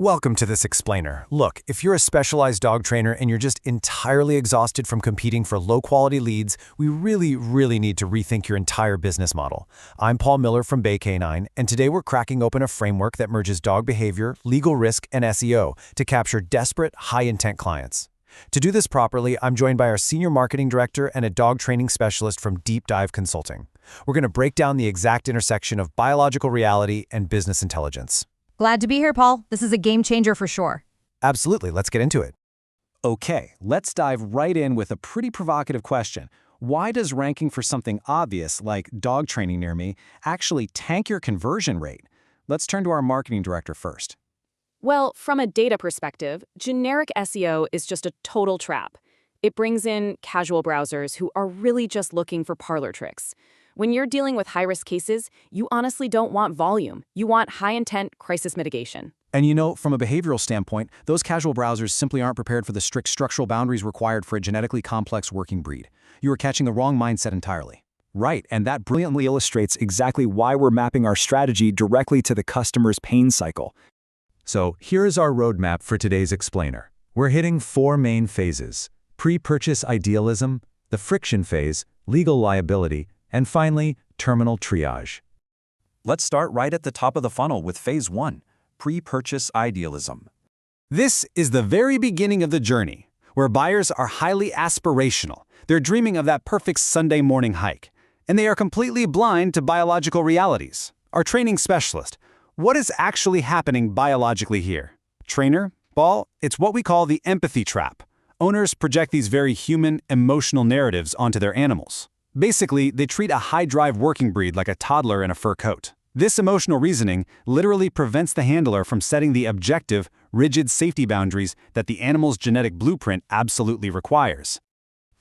Welcome to this explainer. Look, if you're a specialized dog trainer and you're just entirely exhausted from competing for low-quality leads, we really need to rethink your entire business model. I'm Paul Miller from Canine, and today we're cracking open a framework that merges dog behavior, legal risk, and SEO to capture desperate, high-intent clients. To do this properly, I'm joined by our senior marketing director and a dog training specialist from Deep Dive Consulting. We're going to break down the exact intersection of biological reality and business intelligence. Glad to be here, Paul. This is a game changer for sure. Absolutely, let's get into it. Okay, let's dive right in with a pretty provocative question. Why does ranking for something obvious, like dog training near me, actually tank your conversion rate? Let's turn to our marketing director first. Well, from a data perspective, generic SEO is just a total trap. It brings in casual browsers who are really just looking for parlor tricks. When you're dealing with high-risk cases, you honestly don't want volume. You want high-intent crisis mitigation. And from a behavioral standpoint, those casual browsers simply aren't prepared for the strict structural boundaries required for a genetically complex working breed. You are catching the wrong mindset entirely. Right, and that brilliantly illustrates exactly why we're mapping our strategy directly to the customer's pain cycle. So here's our roadmap for today's explainer. We're hitting 4 main phases: pre-purchase idealism, the friction phase, legal liability, and finally, terminal triage. Let's start right at the top of the funnel with Phase 1, pre-purchase idealism. This is the very beginning of the journey, where buyers are highly aspirational. They're dreaming of that perfect Sunday morning hike, and they are completely blind to biological realities. Our training specialist, what is actually happening biologically here? Trainer, Paul, it's what we call the empathy trap. Owners project these very human, emotional narratives onto their animals. Basically, they treat a high-drive working breed like a toddler in a fur coat. This emotional reasoning literally prevents the handler from setting the objective, rigid safety boundaries that the animal's genetic blueprint absolutely requires.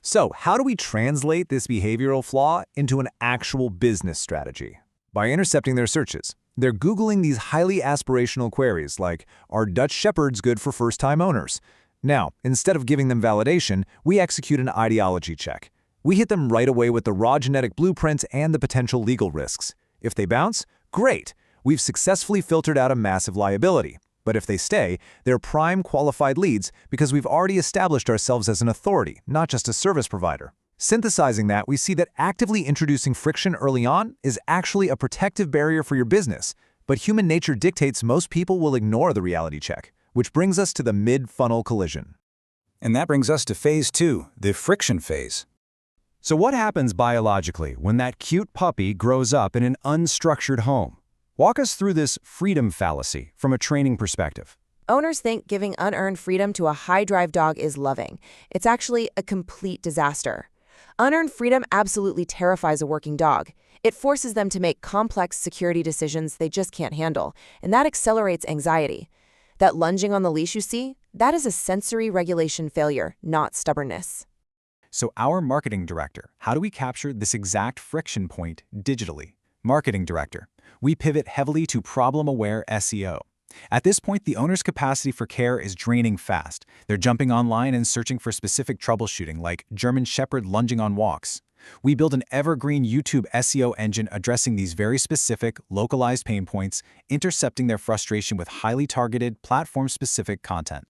So, how do we translate this behavioral flaw into an actual business strategy? By intercepting their searches. They're Googling these highly aspirational queries like, "Are Dutch Shepherds good for first-time owners?" Now, instead of giving them validation, we execute an ideology check. We hit them right away with the raw genetic blueprints and the potential legal risks. If they bounce, great! We've successfully filtered out a massive liability. But if they stay, they're prime qualified leads because we've already established ourselves as an authority, not just a service provider. Synthesizing that, we see that actively introducing friction early on is actually a protective barrier for your business. But human nature dictates most people will ignore the reality check, which brings us to the mid-funnel collision. And that brings us to Phase 2, the friction phase. So what happens biologically when that cute puppy grows up in an unstructured home? Walk us through this freedom fallacy from a training perspective. Owners think giving unearned freedom to a high-drive dog is loving. It's actually a complete disaster. Unearned freedom absolutely terrifies a working dog. It forces them to make complex security decisions they just can't handle, and that accelerates anxiety. That lunging on the leash you see, that is a sensory regulation failure, not stubbornness. So our marketing director, how do we capture this exact friction point digitally? Marketing director, we pivot heavily to problem-aware SEO. At this point, the owner's capacity for care is draining fast. They're jumping online and searching for specific troubleshooting, like German Shepherd lunging on walks. We build an evergreen YouTube SEO engine addressing these very specific, localized pain points, intercepting their frustration with highly targeted, platform-specific content.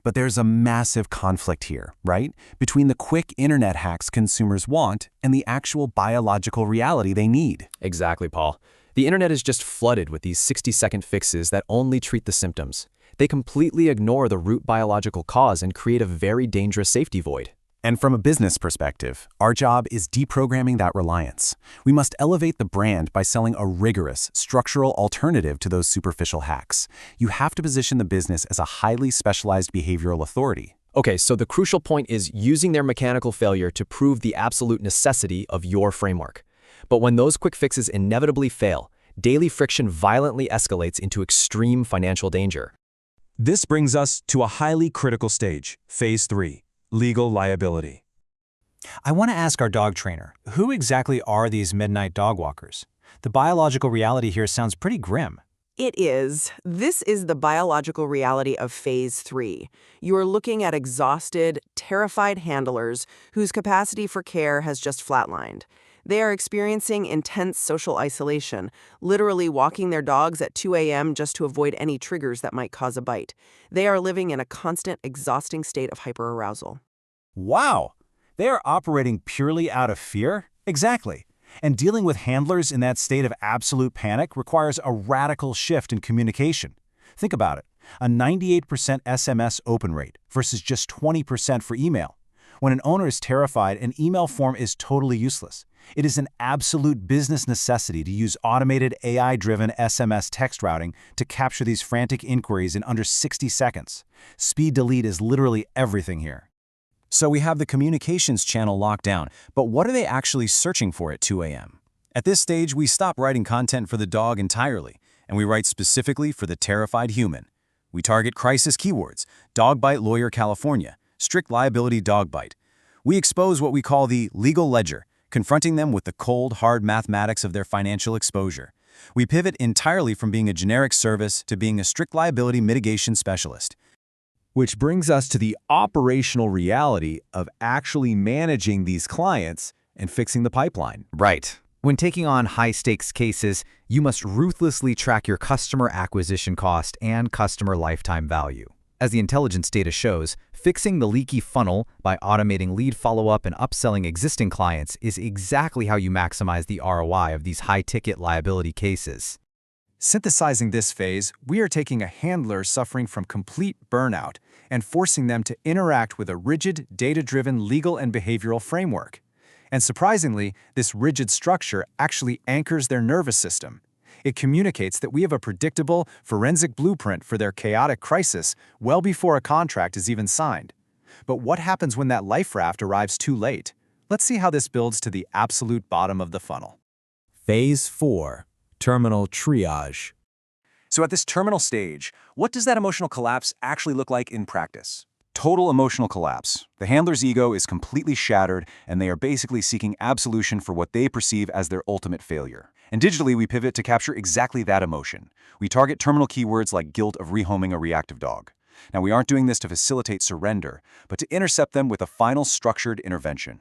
But there's a massive conflict here, right? Between the quick internet hacks consumers want and the actual biological reality they need. Exactly, Paul. The internet is just flooded with these 60-second fixes that only treat the symptoms. They completely ignore the root biological cause and create a very dangerous safety void. And from a business perspective, our job is deprogramming that reliance. We must elevate the brand by selling a rigorous, structural alternative to those superficial hacks. You have to position the business as a highly specialized behavioral authority. Okay, so the crucial point is using their mechanical failure to prove the absolute necessity of your framework. But when those quick fixes inevitably fail, daily friction violently escalates into extreme financial danger. This brings us to a highly critical stage, Phase 3, legal liability. I want to ask our dog trainer, who exactly are these midnight dog walkers? The biological reality here sounds pretty grim. It is. This is the biological reality of Phase 3. You are looking at exhausted, terrified handlers whose capacity for care has just flatlined. They are experiencing intense social isolation, literally walking their dogs at 2 a.m. just to avoid any triggers that might cause a bite. They are living in a constant, exhausting state of hyperarousal. Wow! They are operating purely out of fear? Exactly. And dealing with handlers in that state of absolute panic requires a radical shift in communication. Think about it. A 98% SMS open rate versus just 20% for email. When an owner is terrified, an email form is totally useless. It is an absolute business necessity to use automated AI-driven SMS text routing to capture these frantic inquiries in under 60 seconds. Speed delete is literally everything here. So we have the communications channel locked down, but what are they actually searching for at 2 a.m.? At this stage, we stop writing content for the dog entirely, and we write specifically for the terrified human. We target crisis keywords, dog bite lawyer California, strict liability dog bite. We expose what we call the legal ledger, confronting them with the cold, hard mathematics of their financial exposure. We pivot entirely from being a generic service to being a strict liability mitigation specialist. Which brings us to the operational reality of actually managing these clients and fixing the pipeline. Right. When taking on high-stakes cases, you must ruthlessly track your customer acquisition cost and customer lifetime value. As the intelligence data shows, fixing the leaky funnel by automating lead follow-up and upselling existing clients is exactly how you maximize the ROI of these high-ticket liability cases. Synthesizing this phase, we are taking a handler suffering from complete burnout and forcing them to interact with a rigid, data-driven legal and behavioral framework. And surprisingly, this rigid structure actually anchors their nervous system. It communicates that we have a predictable, forensic blueprint for their chaotic crisis well before a contract is even signed. But what happens when that life raft arrives too late? Let's see how this builds to the absolute bottom of the funnel. Phase 4. Terminal triage. So at this terminal stage, what does that emotional collapse actually look like in practice? Total emotional collapse. The handler's ego is completely shattered, and they are basically seeking absolution for what they perceive as their ultimate failure. And digitally, we pivot to capture exactly that emotion. We target terminal keywords like guilt of rehoming a reactive dog. Now, we aren't doing this to facilitate surrender, but to intercept them with a final structured intervention.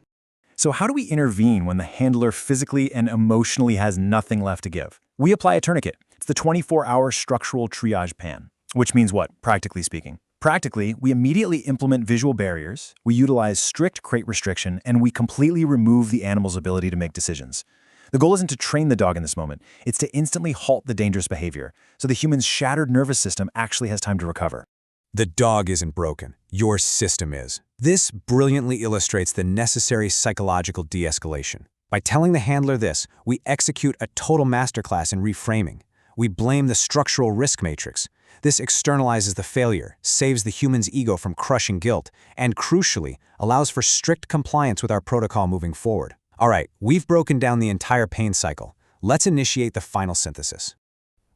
So how do we intervene when the handler physically and emotionally has nothing left to give? We apply a tourniquet. It's the 24-hour structural triage pan. Which means what, practically speaking? Practically, we immediately implement visual barriers, we utilize strict crate restriction, and we completely remove the animal's ability to make decisions. The goal isn't to train the dog in this moment, it's to instantly halt the dangerous behavior, so the human's shattered nervous system actually has time to recover. The dog isn't broken, your system is. This brilliantly illustrates the necessary psychological de-escalation. By telling the handler this, we execute a total masterclass in reframing. We blame the structural risk matrix. This externalizes the failure, saves the human's ego from crushing guilt, and crucially, allows for strict compliance with our protocol moving forward. All right, we've broken down the entire pain cycle. Let's initiate the final synthesis.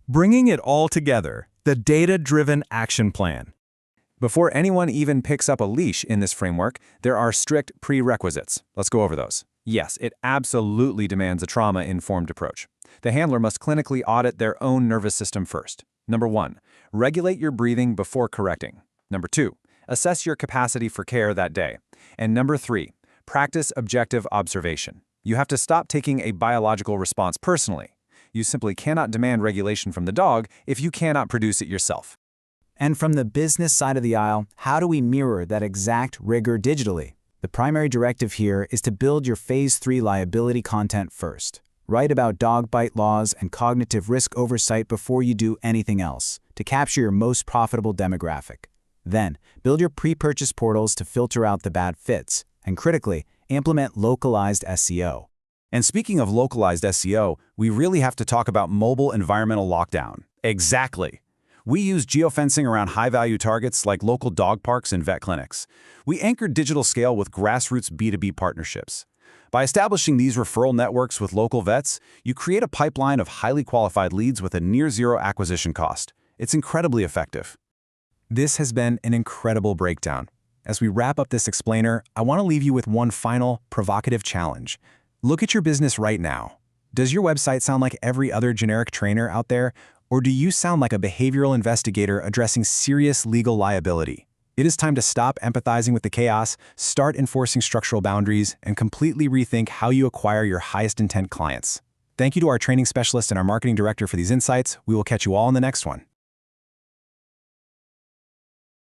Bringing it all together, the data-driven action plan. Before anyone even picks up a leash in this framework, there are strict prerequisites. Let's go over those. Yes, it absolutely demands a trauma-informed approach. The handler must clinically audit their own nervous system first. Number 1, regulate your breathing before correcting. Number 2, assess your capacity for care that day. And number 3, practice objective observation. You have to stop taking a biological response personally. You simply cannot demand regulation from the dog if you cannot produce it yourself. And from the business side of the aisle, how do we mirror that exact rigor digitally? The primary directive here is to build your Phase 3 liability content first. Write about dog bite laws and cognitive risk oversight before you do anything else, to capture your most profitable demographic. Then, build your pre-purchase portals to filter out the bad fits, and critically, implement localized SEO. And speaking of localized SEO, we really have to talk about mobile environmental lockdown. Exactly. We use geofencing around high-value targets like local dog parks and vet clinics. We anchored digital scale with grassroots B2B partnerships. By establishing these referral networks with local vets, you create a pipeline of highly qualified leads with a near-zero acquisition cost. It's incredibly effective. This has been an incredible breakdown. As we wrap up this explainer, I want to leave you with one final, provocative challenge. Look at your business right now. Does your website sound like every other generic trainer out there, or do you sound like a behavioral investigator addressing serious legal liability? It is time to stop empathizing with the chaos, start enforcing structural boundaries, and completely rethink how you acquire your highest intent clients. Thank you to our training specialist and our marketing director for these insights. We will catch you all in the next one.